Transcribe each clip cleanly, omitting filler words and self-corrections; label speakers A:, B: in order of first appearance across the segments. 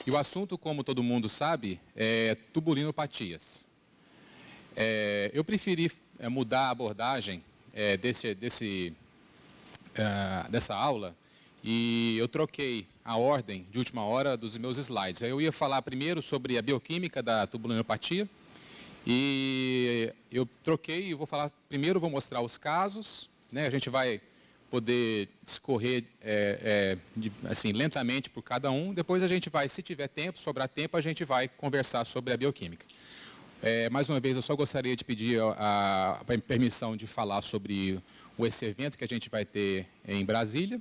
A: E o assunto, como todo mundo sabe, é tubulinopatias. Eu preferi mudar a abordagem dessa aula e eu troquei a ordem de última hora dos meus slides. Eu ia falar primeiro sobre a bioquímica da tubulinopatia e eu troquei e vou falar primeiro, vou mostrar os casos, né? A gente vai poder discorrer assim, lentamente por cada um. Depois a gente vai, se tiver tempo, sobrar tempo, a gente vai conversar sobre a bioquímica. Mais uma vez, eu só gostaria de pedir a permissão de falar sobre esse evento que a gente vai ter em Brasília.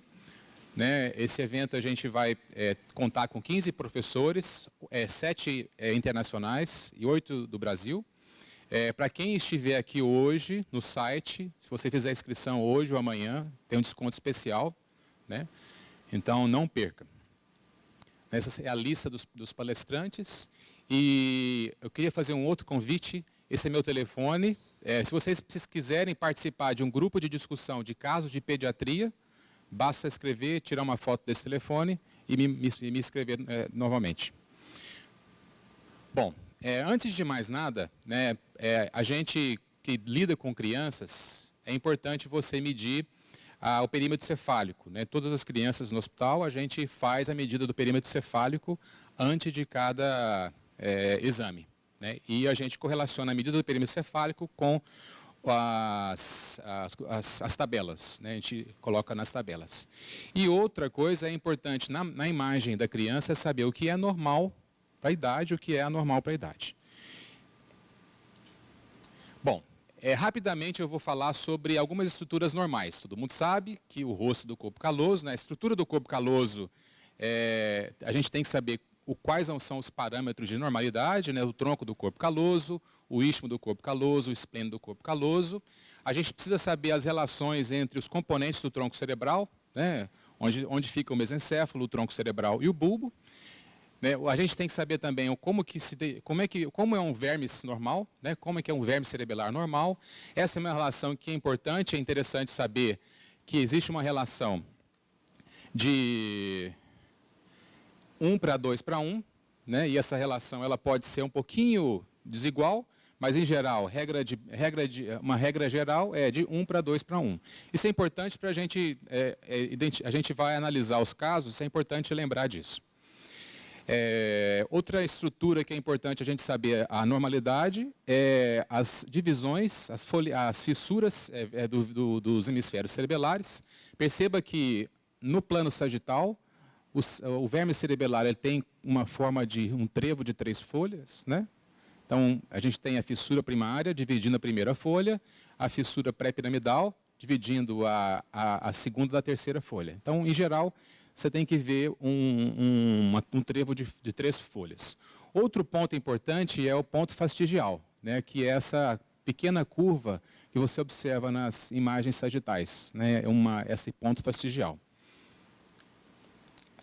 A: Né? Esse evento a gente vai contar com 15 professores, 7 internacionais e 8 do Brasil. Para quem estiver aqui hoje no site, se você fizer a inscrição hoje ou amanhã, tem um desconto especial, né? Então não perca. Essa é a lista dos palestrantes e eu queria fazer um outro convite. Esse é meu telefone. Se vocês quiserem participar de um grupo de discussão de casos de pediatria, basta escrever, tirar uma foto desse telefone e me escrever novamente. Bom, antes de mais nada, né, a gente que lida com crianças, é importante você medir o perímetro cefálico. Né? Todas as crianças no hospital, a gente faz a medida do perímetro cefálico antes de cada exame. Né? E a gente correlaciona a medida do perímetro cefálico com as tabelas, né? A gente coloca nas tabelas. E outra coisa importante na imagem da criança é saber o que é normal para a idade, o que é anormal para a idade. Bom, rapidamente eu vou falar sobre algumas estruturas normais. Todo mundo sabe que o rosto do corpo caloso, né, a estrutura do corpo caloso, a gente tem que saber quais são os parâmetros de normalidade, né, o tronco do corpo caloso, o istmo do corpo caloso, o esplênio do corpo caloso. A gente precisa saber as relações entre os componentes do tronco cerebral, né, onde fica o mesencéfalo, o tronco cerebral e o bulbo. Né, a gente tem que saber também como é um verme normal, né, como é que é um verme cerebelar normal. Essa é uma relação que é importante, é interessante saber que existe uma relação de 1 para 2 para 1, né, e essa relação ela pode ser um pouquinho desigual, mas em geral, uma regra geral é de 1 para 2 para 1. Isso é importante para a gente vai analisar os casos, é importante lembrar disso. Outra estrutura que é importante a gente saber a normalidade é as divisões, as fissuras dos hemisférios cerebelares. Perceba que no plano sagital, o verme cerebelar ele tem uma forma de um trevo de 3 folhas, né? Então, a gente tem a fissura primária dividindo a primeira folha, a fissura pré-piramidal dividindo a segunda da terceira folha. Então, em geral, você tem que ver um trevo de 3 folhas. Outro ponto importante é o ponto fastigial, né, que é essa pequena curva que você observa nas imagens sagitais, né, esse ponto fastigial.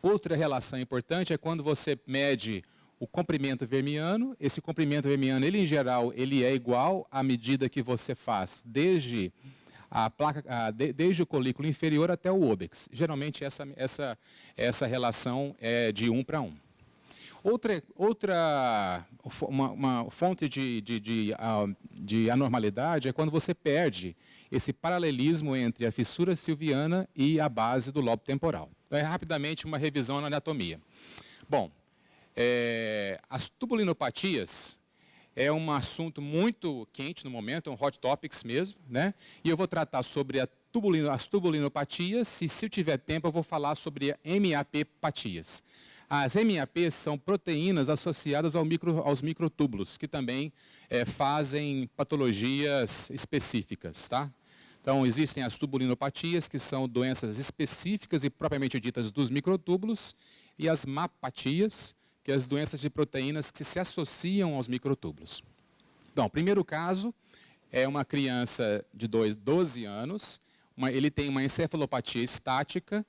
A: Outra relação importante é quando você mede o comprimento vermiano. Esse comprimento vermiano, ele em geral, ele é igual à medida que você faz desde desde o colículo inferior até o óbex. Geralmente essa relação é de 1 para 1. Uma fonte de anormalidade é quando você perde esse paralelismo entre a fissura silviana e a base do lobo temporal. Então, rapidamente uma revisão na anatomia. Bom, as tubulinopatias é um assunto muito quente no momento, é um hot topics mesmo, né? E eu vou tratar sobre as tubulinopatias e, se eu tiver tempo, eu vou falar sobre MAP-patias. As MAPs são proteínas associadas aos microtúbulos, que também fazem patologias específicas, tá? Então, existem as tubulinopatias, que são doenças específicas e propriamente ditas dos microtúbulos, e as MAP-patias, que são as doenças de proteínas que se associam aos microtúbulos. Então, o primeiro caso é uma criança de 12 anos, ele tem uma encefalopatia estática,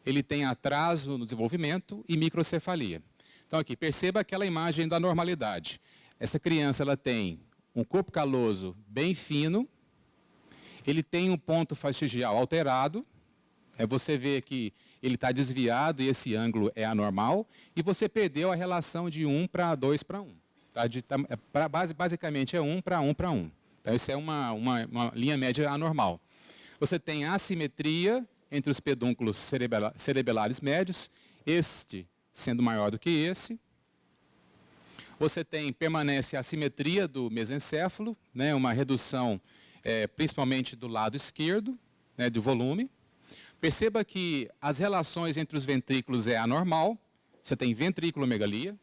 A: ele tem atraso no desenvolvimento e microcefalia. Então, aqui, perceba aquela imagem da normalidade. Essa criança ela tem um corpo caloso bem fino, ele tem um ponto fastigial alterado, Você vê que ele está desviado e esse ângulo é anormal, e você perdeu a relação de 1 para 2 para 1. Basicamente é 1 para 1 para 1. Então, isso é uma linha média anormal. Você tem assimetria entre os pedúnculos cerebelares médios, este sendo maior do que esse. Você permanece a assimetria do mesencéfalo, né, uma redução principalmente do lado esquerdo, né, do volume. Perceba que as relações entre os ventrículos é anormal. Você tem ventriculomegalia,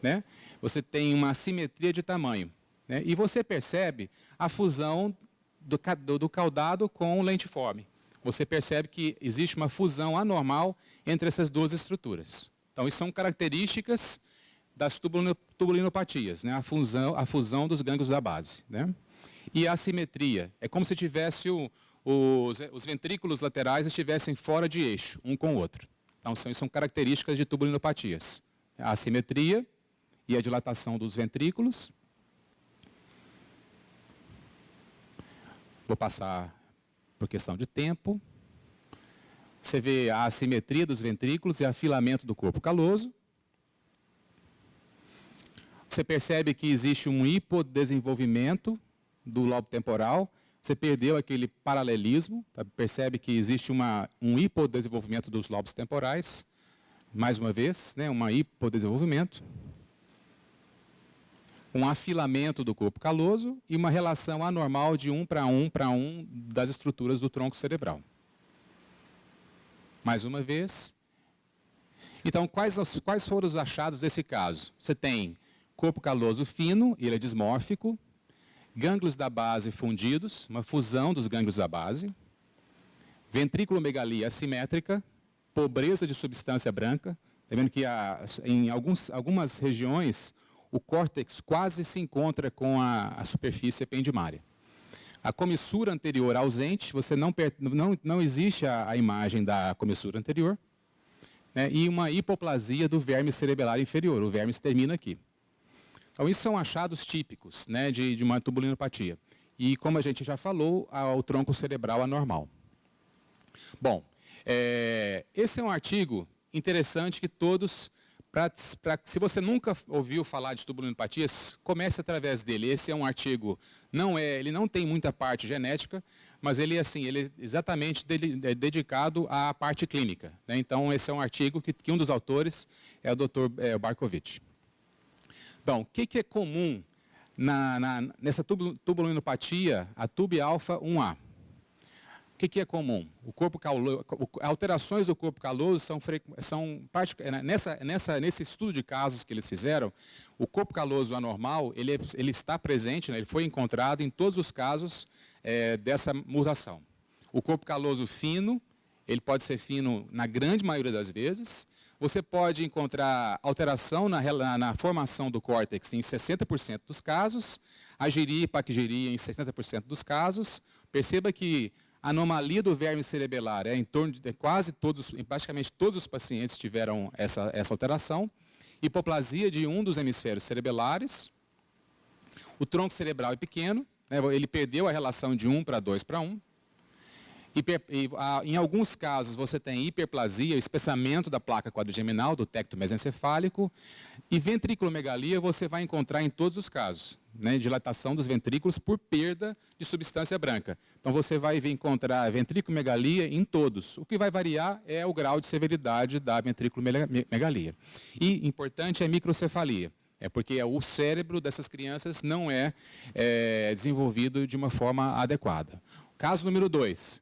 A: né? Você tem uma assimetria de tamanho, né? E você percebe a fusão do caudado com o lentiforme. Você percebe que existe uma fusão anormal entre essas duas estruturas. Então, isso são características das tubulinopatias, né? A fusão dos gânglios da base, né? E a assimetria. É como se tivesse os ventrículos laterais estivessem fora de eixo, um com o outro. Então, são características de tubulinopatias. A assimetria e a dilatação dos ventrículos. Vou passar por questão de tempo. Você vê a assimetria dos ventrículos e afilamento do corpo caloso. Você percebe que existe um hipodesenvolvimento do lobo temporal. Você perdeu aquele paralelismo, tá? Percebe que existe um hipodesenvolvimento dos lobos temporais. Mais uma vez, né, um hipodesenvolvimento. Um afilamento do corpo caloso e uma relação anormal de 1 para 1 para 1 das estruturas do tronco cerebral. Mais uma vez. Então, quais foram os achados desse caso? Você tem corpo caloso fino, ele é dismórfico, gânglios da base fundidos, uma fusão dos gânglios da base, ventriculomegalia assimétrica, pobreza de substância branca. Está vendo que em algumas regiões o córtex quase se encontra com a superfície ependimária. A comissura anterior ausente, não existe a imagem da comissura anterior, né, e uma hipoplasia do verme cerebelar inferior, o verme termina aqui. Então, isso são achados típicos, né, de uma tubulinopatia. E, como a gente já falou, o tronco cerebral anormal. Bom, esse é um artigo interessante que todos... se você nunca ouviu falar de tubulinopatias, comece através dele. Esse é um artigo, ele não tem muita parte genética, mas ele é exatamente dedicado à parte clínica, né? Então, esse é um artigo que um dos autores é o Dr. Barkovich. Então, o que é comum nessa tubulinopatia, a TUB-alfa-1A? O que é comum? Alterações do corpo caloso nesse estudo de casos que eles fizeram, o corpo caloso anormal, ele está presente, né, ele foi encontrado em todos os casos dessa mutação. O corpo caloso fino, ele pode ser fino na grande maioria das vezes. Você pode encontrar alteração na formação do córtex em 60% dos casos, agiria e paquigeria em 60% dos casos. Perceba que a anomalia do verme cerebelar em torno de praticamente todos os pacientes tiveram essa alteração. Hipoplasia de um dos hemisférios cerebelares. O tronco cerebral é pequeno, né, ele perdeu a relação de 1 para 2 para 1. Em alguns casos, você tem hiperplasia, espessamento da placa quadrigeminal, do tecto mesencefálico. E ventriculomegalia você vai encontrar em todos os casos, né, dilatação dos ventrículos por perda de substância branca. Então, você vai encontrar ventriculomegalia em todos. O que vai variar é o grau de severidade da ventriculomegalia. E, importante, é microcefalia. Porque o cérebro dessas crianças não é desenvolvido de uma forma adequada. Caso número 2.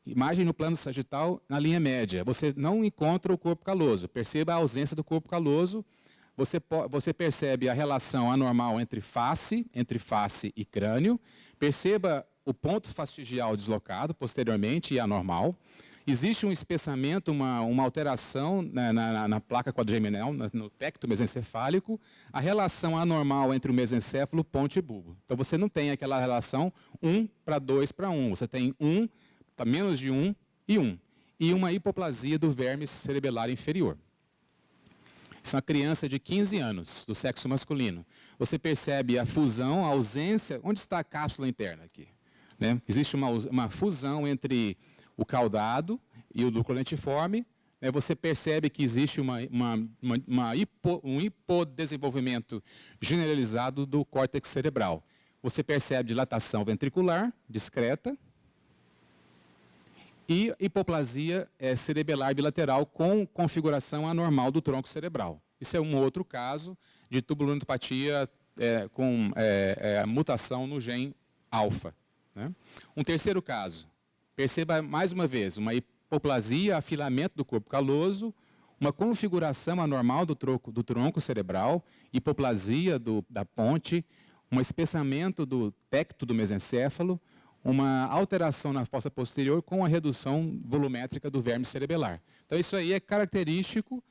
A: Imagem no plano sagital na linha média. Você não encontra o corpo caloso. Perceba a ausência do corpo caloso. Você percebe a relação anormal entre face e crânio. Perceba o ponto fastigial deslocado posteriormente e anormal. Existe um espessamento, uma alteração na placa quadrigeminal, no tecto mesencefálico. A relação anormal entre o mesencéfalo, ponte e bulbo. Então, você não tem aquela relação 1 para 2 para 1. Você tem menos de 1 e 1. E uma hipoplasia do verme cerebelar inferior. Isso é uma criança de 15 anos, do sexo masculino. Você percebe a fusão, a ausência... Onde está a cápsula interna aqui? Né? Existe uma fusão entre o caudado, e o núcleo lentiforme, né, você percebe que existe um hipodesenvolvimento generalizado do córtex cerebral. Você percebe dilatação ventricular discreta e hipoplasia cerebelar bilateral com configuração anormal do tronco cerebral. Isso é um outro caso de tubulinopatia com mutação no gene alfa, né? Um terceiro caso, perceba mais uma vez, uma hipoplasia, afilamento do corpo caloso, uma configuração anormal do tronco cerebral, hipoplasia da ponte, um espessamento do tecto do mesencéfalo, uma alteração na fossa posterior com a redução volumétrica do verme cerebelar. Então, isso aí é característico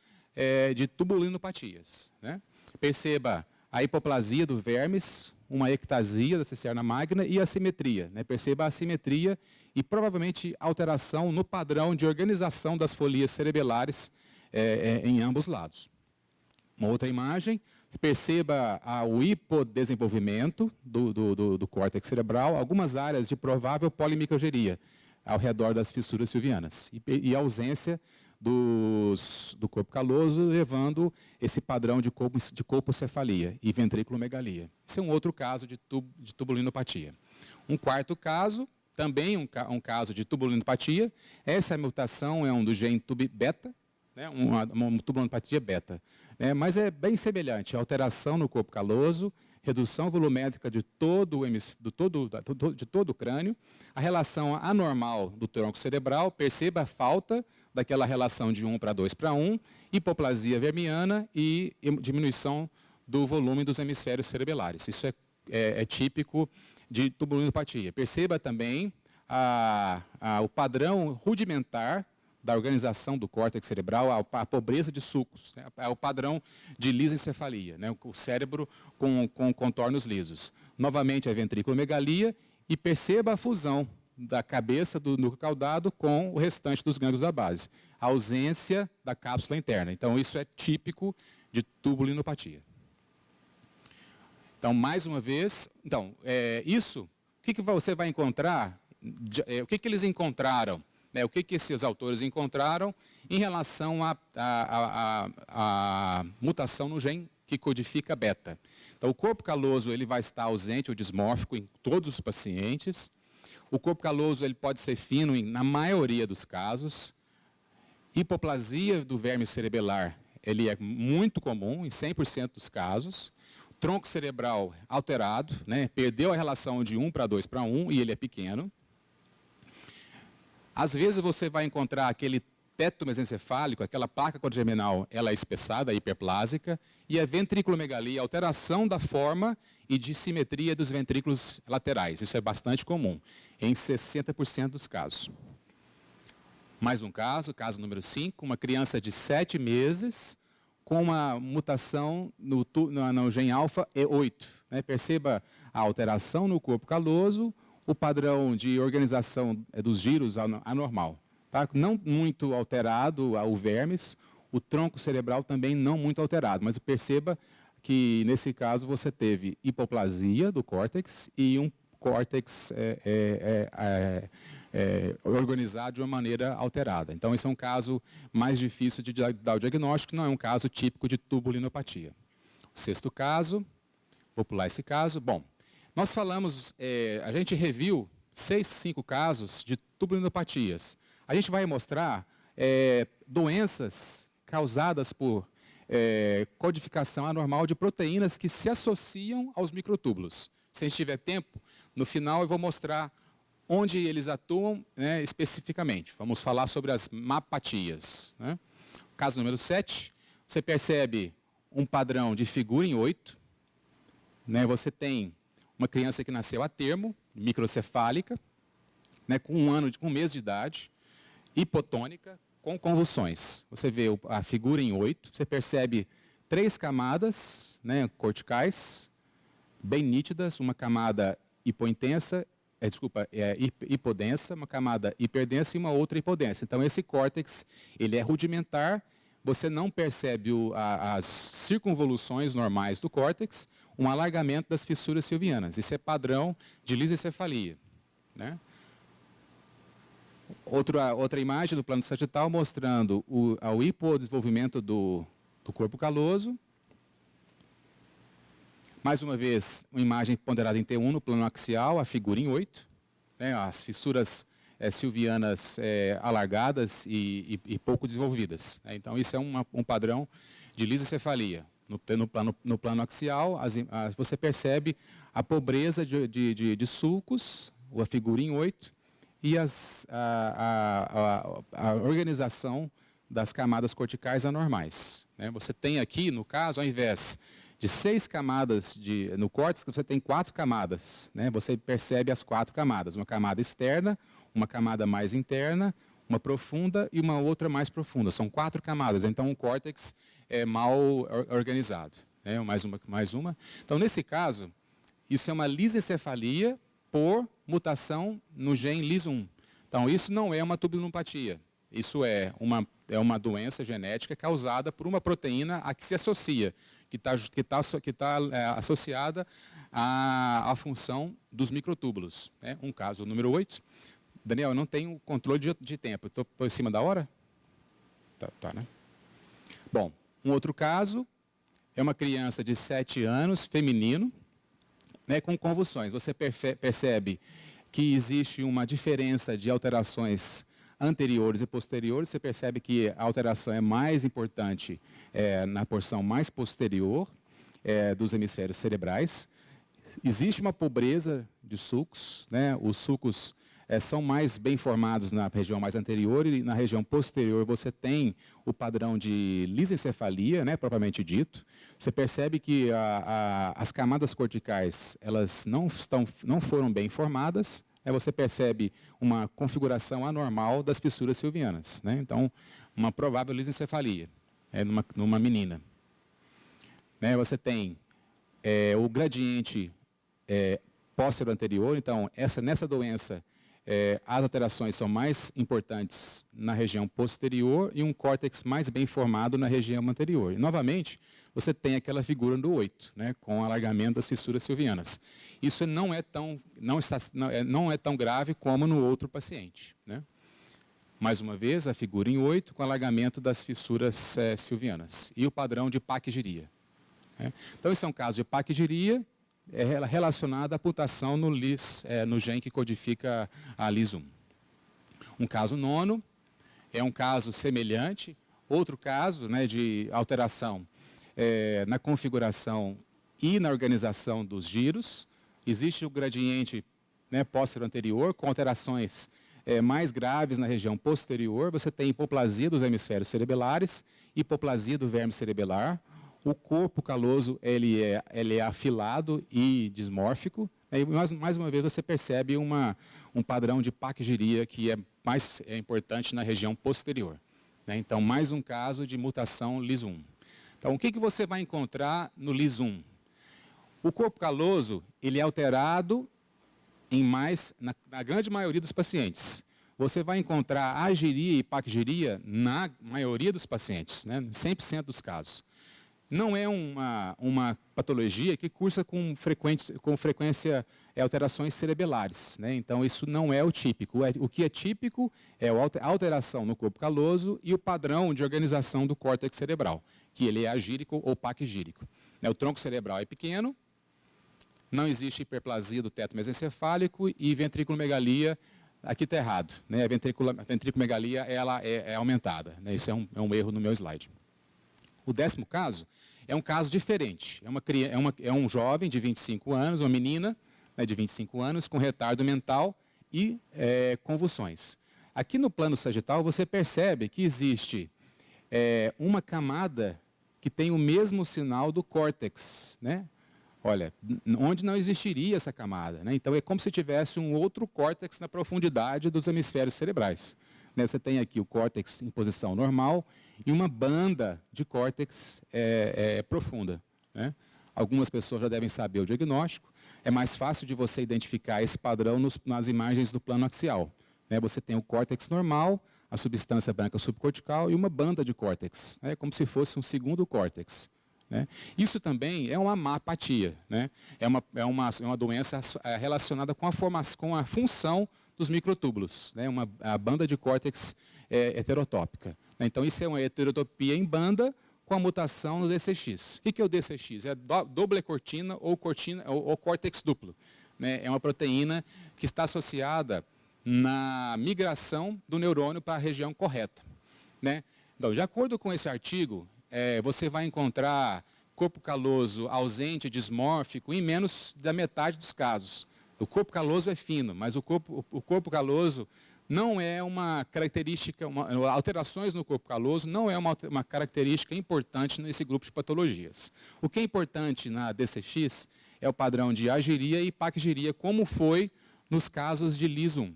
A: de tubulinopatias, né? Perceba a hipoplasia do vermes, uma ectasia da cisterna magna e assimetria, né? Perceba a assimetria e provavelmente alteração no padrão de organização das folias cerebelares em ambos lados. Uma outra imagem, perceba o hipodesenvolvimento do córtex cerebral, algumas áreas de provável polimicrogeria ao redor das fissuras silvianas e ausência do corpo caloso, levando esse padrão de colpocefalia e ventriculomegalia. Esse é um outro caso de tubulinopatia. Um quarto caso, também um caso de tubulinopatia, essa mutação é do gene TUB-beta, né, uma tubulinopatia beta, né, mas é bem semelhante, alteração no corpo caloso, redução volumétrica de todo o crânio, a relação anormal do tronco cerebral, perceba a falta daquela relação de 1 para 2 para 1, hipoplasia vermiana e diminuição do volume dos hemisférios cerebelares. Isso é típico de tubulinopatia. Perceba também o padrão rudimentar da organização do córtex cerebral, a pobreza de sulcos, né? O padrão de lisencefalia, né? O cérebro com contornos lisos. Novamente a ventriculomegalia e perceba a fusão da cabeça do núcleo caudado com o restante dos gânglios da base. A ausência da cápsula interna. Então, isso é típico de tubulinopatia. Então, mais uma vez, o que você vai encontrar, o que eles encontraram? O que esses autores encontraram em relação à mutação no gene que codifica beta. Então, o corpo caloso ele vai estar ausente ou dismórfico em todos os pacientes. O corpo caloso ele pode ser fino na maioria dos casos. Hipoplasia do verme cerebelar ele é muito comum em 100% dos casos. Tronco cerebral alterado, né, perdeu a relação de 1 para 2 para 1 e ele é pequeno. Às vezes você vai encontrar aquele teto mesencefálico, aquela placa quadrigeminal, ela é espessada, hiperplásica, e a ventriculomegalia, alteração da forma e de simetria dos ventrículos laterais. Isso é bastante comum, em 60% dos casos. Mais um caso número 5, uma criança de 7 meses com uma mutação no gene alfa E8. Né? Perceba a alteração no corpo caloso, o padrão de organização dos giros anormal. Tá? Não muito alterado o vermes, o tronco cerebral também não muito alterado, mas perceba que, nesse caso, você teve hipoplasia do córtex e um córtex organizado de uma maneira alterada. Então, esse é um caso mais difícil de dar o diagnóstico, não é um caso típico de tubulinopatia. Sexto caso, vou pular esse caso. Bom, nós falamos, a gente reviu 5 casos de tubulinopatias. A gente vai mostrar doenças causadas por codificação anormal de proteínas que se associam aos microtúbulos. Se a gente tiver tempo, no final eu vou mostrar onde eles atuam, né, especificamente. Vamos falar sobre as mapatias. Né? Caso número 7, você percebe um padrão de figura em 8. Né? Você tem uma criança que nasceu a termo, microcefálica, né, com um mês de idade, hipotônica, com convulsões. Você vê a figura em 8, você percebe 3 camadas, né, corticais, bem nítidas, uma camada hipodensa, uma camada hiperdensa e uma outra hipodensa. Então, esse córtex ele é rudimentar, você não percebe as circunvoluções normais do córtex, um alargamento das fissuras silvianas. Isso é padrão de lisencefalia. Né? Outra imagem do plano sagital mostrando o hipodesenvolvimento do corpo caloso. Mais uma vez, uma imagem ponderada em T1 no plano axial, a figura em 8. Né, as fissuras silvianas alargadas e pouco desenvolvidas. Né, então, isso é um padrão de lisencefalia. No plano axial, você percebe a pobreza de sulcos, a figura em 8, e a organização das camadas corticais anormais. Né? Você tem aqui, no caso, ao invés de 6 camadas no córtex, você tem 4 camadas. Né? Você percebe as 4 camadas. Uma camada externa, uma camada mais interna, uma profunda e uma outra mais profunda. São 4 camadas. Então, o córtex é mal organizado. Né? Mais uma. Então, nesse caso, isso é uma lisencefalia por mutação no gene LIS1. Então, isso não é uma tubulopatia. Isso é uma doença genética causada por uma proteína a que se associa, que está associada à função dos microtúbulos. Né? Um caso número 8. Daniel, eu não tenho controle de tempo. Estou por cima da hora? Tá, né? Bom, um outro caso é uma criança de 7 anos, feminino, né, com convulsões. Você percebe que existe uma diferença de alterações anteriores e posteriores. Você percebe que a alteração é mais importante na porção mais posterior dos hemisférios cerebrais. Existe uma pobreza de sulcos, né? Os sulcos são mais bem formados na região mais anterior e na região posterior você tem o padrão de lisencefalia, né, propriamente dito. Você percebe que as camadas corticais elas não foram bem formadas. Você percebe uma configuração anormal das fissuras silvianas. Né? Então, uma provável lisencefalia numa menina. Né? Você tem o gradiente póstero anterior. Então, nessa doença, as alterações são mais importantes na região posterior e um córtex mais bem formado na região anterior. E, novamente, você tem aquela figura do 8, né, com alargamento das fissuras silvianas. Isso não é tão grave como no outro paciente. Né? Mais uma vez, a figura em 8 com alargamento das fissuras silvianas. E o padrão de paquigiria. Né? Então, esse é um caso de paquigiria relacionada à mutação no gene que codifica a LIS1. Um caso 9 é um caso semelhante. Outro caso, né, de alteração na configuração e na organização dos giros. Existe o gradiente, né, póstero anterior com alterações mais graves na região posterior. Você tem hipoplasia dos hemisférios cerebelares, hipoplasia do verme cerebelar. O corpo caloso ele é afilado e dismórfico. E mais uma vez você percebe um padrão de paquigiria que é mais importante na região posterior. Né? Então, mais um caso de mutação LIS1. Então, o que você vai encontrar no LIS1? O corpo caloso ele é alterado na grande maioria dos pacientes. Você vai encontrar agiria e paquigiria na maioria dos pacientes, né? 100% dos casos. Não é uma patologia que cursa com frequência alterações cerebelares. Né? Então, isso não é o típico. O que é típico é a alteração no corpo caloso e o padrão de organização do córtex cerebral, que ele é agírico ou paquigírico. O tronco cerebral é pequeno, não existe hiperplasia do teto mesencefálico e ventriculomegalia, aqui está errado. Né? A ventriculomegalia ela é aumentada. Né? Isso é um erro no meu slide. O 10º caso é um caso diferente. É um jovem de 25 anos, uma menina, né, de 25 anos, com retardo mental e convulsões. Aqui no plano sagital, você percebe que existe uma camada que tem o mesmo sinal do córtex. Né? Olha, onde não existiria essa camada. Né? Então, é como se tivesse um outro córtex na profundidade dos hemisférios cerebrais. Né? Você tem aqui o córtex em posição normal e uma banda de córtex profunda. Né? Algumas pessoas já devem saber o diagnóstico. É mais fácil de você identificar esse padrão nas imagens do plano axial. Né? Você tem o córtex normal, a substância branca subcortical e uma banda de córtex, né? Como se fosse um segundo córtex. Né? Isso também é uma mapatia. Né? É uma doença relacionada com a função dos microtúbulos, né? A banda de córtex heterotópica. Então, isso é uma heterotopia em banda com a mutação no DCX. O que é o DCX? É doble cortina ou córtex duplo, né? É uma proteína que está associada na migração do neurônio para a região correta, né? Então, de acordo com esse artigo, você vai encontrar corpo caloso ausente, dismórfico, em menos da metade dos casos. O corpo caloso é fino, mas o corpo caloso não é uma característica, alterações no corpo caloso não é uma característica importante nesse grupo de patologias. O que é importante na DCX é o padrão de agiria e paquigiria, como foi nos casos de LIS1.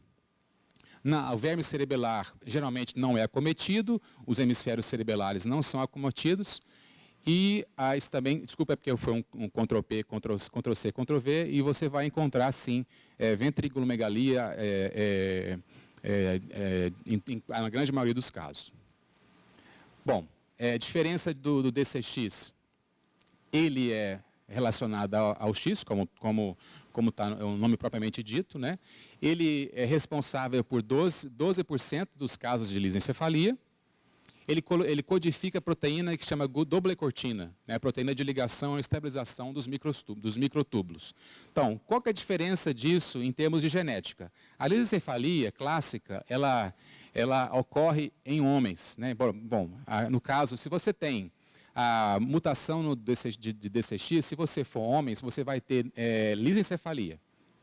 A: O verme cerebelar geralmente não é acometido, os hemisférios cerebelares não são acometidos, e isso também, desculpa, é porque foi um Ctrl+P, Ctrl+C, Ctrl+V, e você vai encontrar, sim, ventriculomegalia na grande maioria dos casos. Bom, a diferença do DCX, ele é relacionado ao X, como está o nome propriamente dito, né? Ele é responsável por 12% dos casos de lisencefalia. Ele codifica a proteína que chama doble cortina, né? A proteína de ligação e estabilização dos microtúbulos. Então, qual que é a diferença disso em termos de genética? A lisencefalia clássica, ela ocorre em homens, né? Bom, no caso, se você tem a mutação de DCX, se você for homem, você vai ter lisencefalia,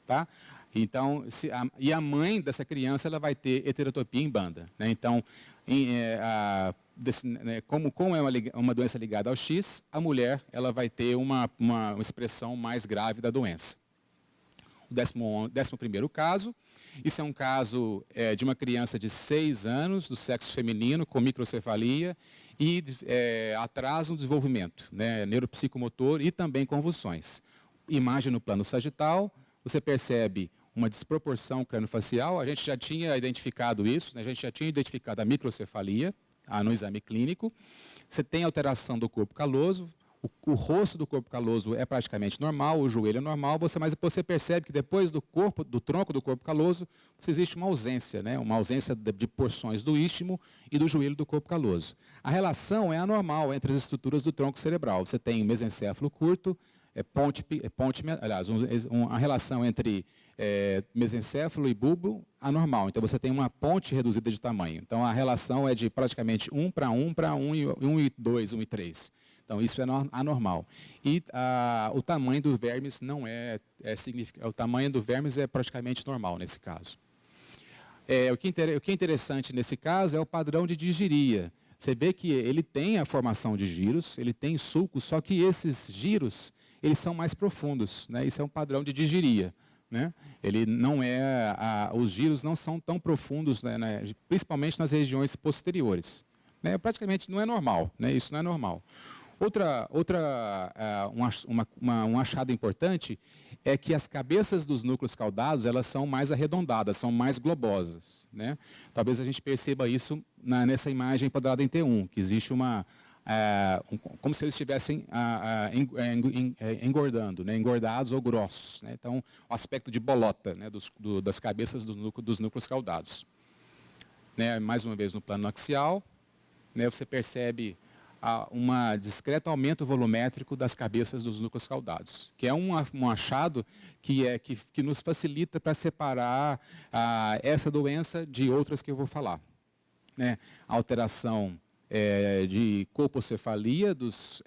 A: tá? Então, e a mãe dessa criança ela vai ter heterotopia em banda, né? Então, como é uma doença ligada ao X, a mulher ela vai ter uma expressão mais grave da doença. O 11º caso, isso é um caso de uma criança de 6 anos, do sexo feminino, com microcefalia e atraso no desenvolvimento, né, neuropsicomotor e também convulsões. Imagem no plano sagital, você percebe uma desproporção crâniofacial, a gente já tinha identificado isso, né, a gente já tinha identificado a microcefalia no exame clínico. Você tem alteração do corpo caloso, o rosto do corpo caloso é praticamente normal, o joelho é normal, mas você percebe que depois do tronco do corpo caloso, existe uma ausência, né? Uma ausência de porções do istmo e do joelho do corpo caloso. A relação é anormal entre as estruturas do tronco cerebral. Você tem mesencéfalo curto, a relação entre mesencéfalo e bulbo anormal. Então, você tem uma ponte reduzida de tamanho. Então, a relação é de praticamente 1 para 1 para 1,2, 1,3. Então, isso é anormal. E o tamanho do vermes não significativo. O tamanho do vermes é praticamente normal nesse caso. O que é interessante nesse caso é o padrão de digiria. Você vê que ele tem a formação de giros, ele tem sulcos, só que esses giros eles são mais profundos, né? Isso é um padrão de digiria, né? Ele não os giros não são tão profundos, né, principalmente nas regiões posteriores, né? Praticamente não é normal, né? Isso não é normal. Um achado importante é que as cabeças dos núcleos caudados elas são mais arredondadas, são mais globosas, né? Talvez a gente perceba isso nessa imagem quadrada em T1, que existe como se eles estivessem engordando, né? Engordados ou grossos, né? Então, o aspecto de bolota, né? Das cabeças dos núcleos caudados. Né? Mais uma vez no plano axial, né? Você percebe um discreto aumento volumétrico das cabeças dos núcleos caudados, que é um achado que nos facilita para separar essa doença de outras que eu vou falar. Né? A alteração de colpocefalia dos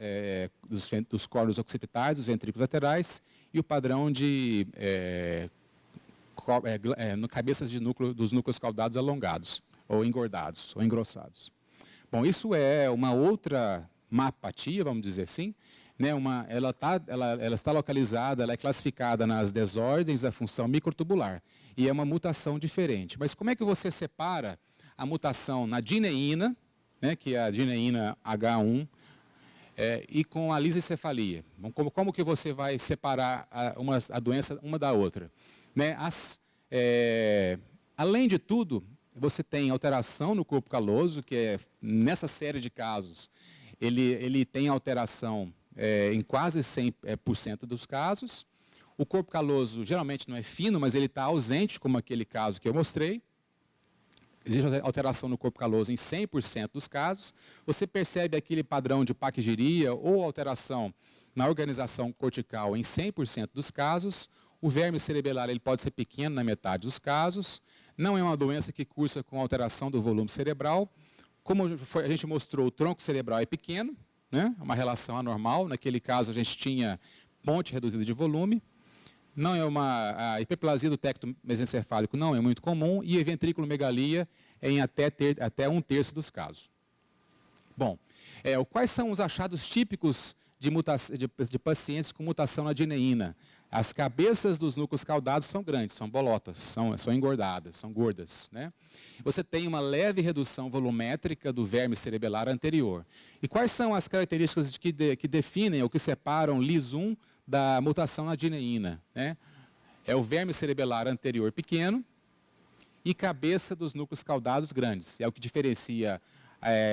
A: cornos occipitais, dos ventrículos laterais, e o padrão de cabeças dos núcleos caudados alongados, ou engordados, ou engrossados. Bom, isso é uma outra mapatia, vamos dizer assim, né? Ela está localizada, ela é classificada nas desordens da função microtubular, e é uma mutação diferente. Mas como é que você separa a mutação na dineína, né, que é a dineína H1, e com a lisencefalia? Como que você vai separar a doença uma da outra? Né? Além de tudo, você tem alteração no corpo caloso, que nessa série de casos, ele tem alteração em quase 100% dos casos. O corpo caloso geralmente não é fino, mas ele está ausente, como aquele caso que eu mostrei. Existe alteração no corpo caloso em 100% dos casos. Você percebe aquele padrão de paquigeria ou alteração na organização cortical em 100% dos casos. O verme cerebelar ele pode ser pequeno na metade dos casos. Não é uma doença que cursa com alteração do volume cerebral. Como a gente mostrou, o tronco cerebral é pequeno, né? Uma relação anormal. Naquele caso, a gente tinha ponte reduzida de volume. Não é a hiperplasia do tecto mesencefálico não é muito comum e a ventriculomegalia é em até 1/3 dos casos. Bom, quais são os achados típicos de pacientes com mutação na dineína? As cabeças dos núcleos caudados são grandes, são bolotas, são engordadas, são gordas, né? Você tem uma leve redução volumétrica do verme cerebelar anterior. E quais são as características que definem ou que separam LIS1 da mutação na dineína, né? É o verme cerebelar anterior pequeno e cabeça dos núcleos caudados grandes. É o que diferencia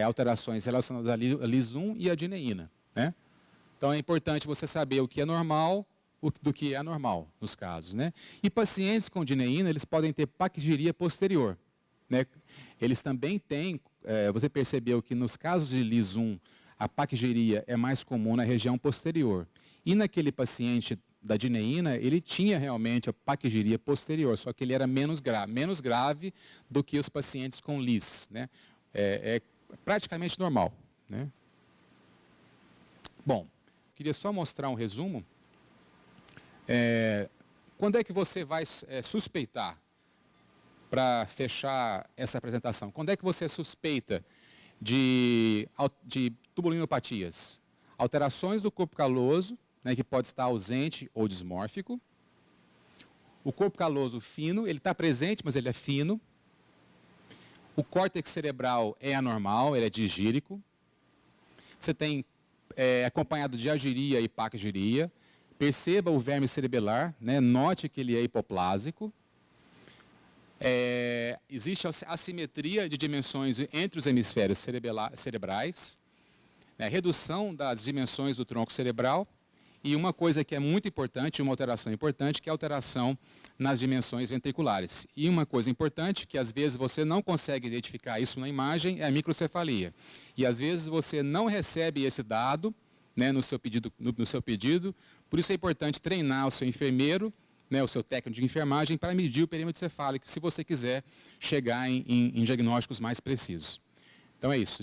A: alterações relacionadas a LIS1 e a dineína, né? Então é importante você saber o que é normal do que é anormal nos casos, né? E pacientes com dineína, eles podem ter paquigeria posterior, né? Eles também têm, você percebeu que nos casos de LIS1, a paquigeria é mais comum na região posterior. E naquele paciente da dineína, ele tinha realmente a paquigeria posterior, só que ele era menos grave do que os pacientes com LIS, né? É praticamente normal, né? Bom, queria só mostrar um resumo. Quando é que você vai suspeitar, para fechar essa apresentação, quando é que você suspeita de tubulinopatias? Alterações do corpo caloso, né, que pode estar ausente ou dismórfico. O corpo caloso fino, ele está presente, mas ele é fino. O córtex cerebral é anormal, ele é digírico. Você tem acompanhado de agiria e paquigeria. Perceba o verme cerebelar, né? Note que ele é hipoplásico. Existe assimetria de dimensões entre os hemisférios cerebrais, né? Redução das dimensões do tronco cerebral e uma coisa que é muito importante, uma alteração importante, que é a alteração nas dimensões ventriculares. E uma coisa importante, que às vezes você não consegue identificar isso na imagem, é a microcefalia. E às vezes você não recebe esse dado, né, no seu pedido, por isso é importante treinar o seu enfermeiro, né, o seu técnico de enfermagem, para medir o perímetro cefálico, se você quiser chegar em diagnósticos mais precisos. Então é isso.